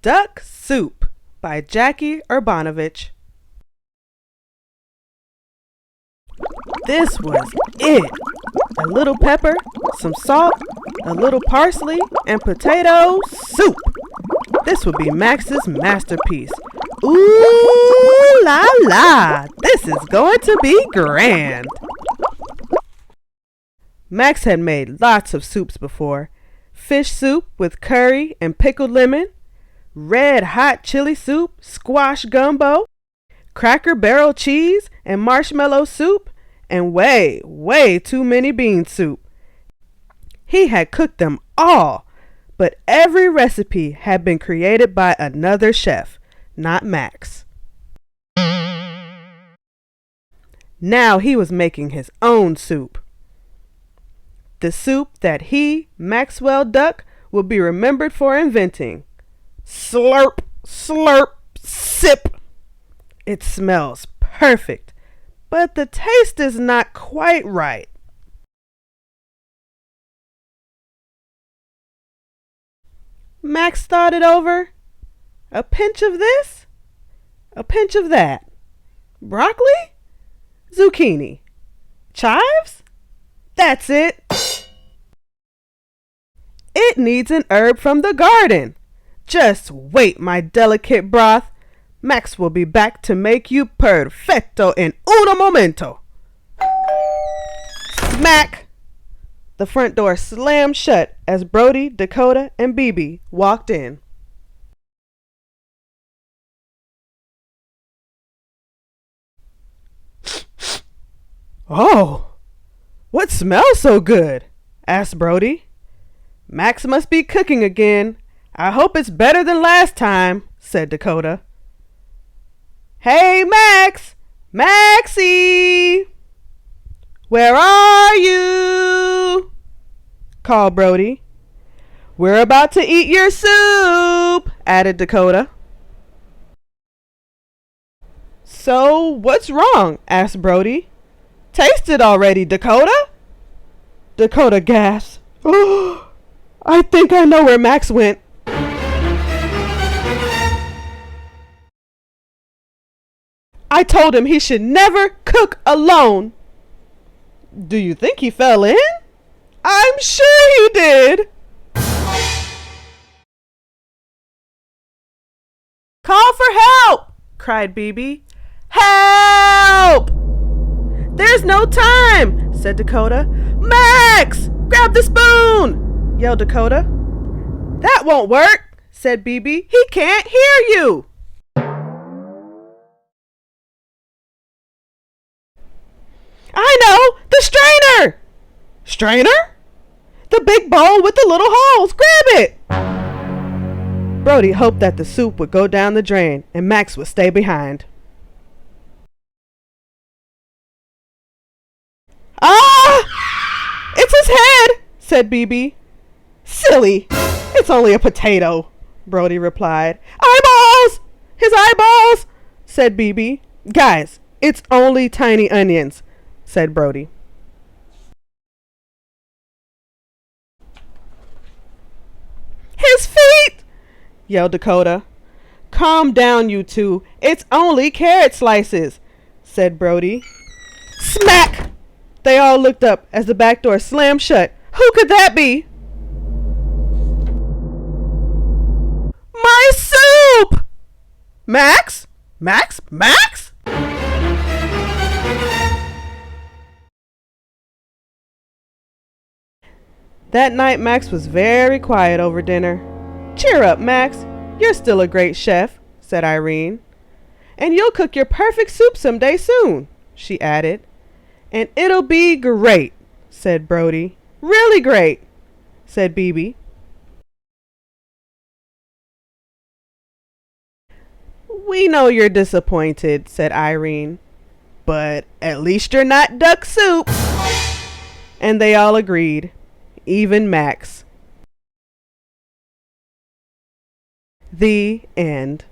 Duck Soup by Jackie Urbanovic. This was it. A little pepper, some salt, a little parsley, and potato soup. This would be Max's masterpiece. Ooh la la! This is going to be grand. Max had made lots of soups before. Fish soup with curry and pickled lemon, red hot chili soup, squash gumbo, Cracker Barrel cheese and marshmallow soup, and way too many bean soup. He had cooked them all, but every recipe had been created by another chef, not Max. Now he was making his own soup. The soup that he, Maxwell Duck, will be remembered for inventing. Slurp, slurp, sip. It smells perfect, but the taste is not quite right. Max thought it over. A pinch of this, a pinch of that. Broccoli? Zucchini. Chives? That's it. It needs an herb from the garden. Just wait, my delicate broth. Max will be back to make you perfetto in uno momento. Smack! The front door slammed shut as Brody, Dakota, and BB walked in. Oh, what smells so good? Asked Brody. Max must be cooking again. I hope it's better than last time, said Dakota. Hey, Max! Maxie! Where are you? Called Brody. We're about to eat your soup, added Dakota. So, what's wrong? Asked Brody. Taste it already, Dakota. Dakota gasped. Oh, I think I know where Max went. I told him he should never cook alone. Do you think he fell in? I'm sure he did. Call for help, cried BB. Help! There's no time, said Dakota. Max, grab the spoon, yelled Dakota. That won't work, said BB. He can't hear you. I know, the strainer. Strainer? The big bowl with the little holes. Grab it. Brody hoped that the soup would go down the drain and Max would stay behind. Ah! It's his head, said BB. Silly. It's only a potato, Brody replied. Eyeballs! His eyeballs, said BB. Guys, it's only tiny onions, said Brody. His feet! Yelled Dakota. Calm down, you two. It's only carrot slices, said Brody. Smack! They all looked up as the back door slammed shut. Who could that be? My soup! Max? Max? Max? That night, Max was very quiet over dinner. Cheer up, Max. You're still a great chef, said Irene. And you'll cook your perfect soup someday soon, she added. And it'll be great, said Brody. Really great, said BB. We know you're disappointed, said Irene. But at least you're not duck soup. And they all agreed. Even Max. The end.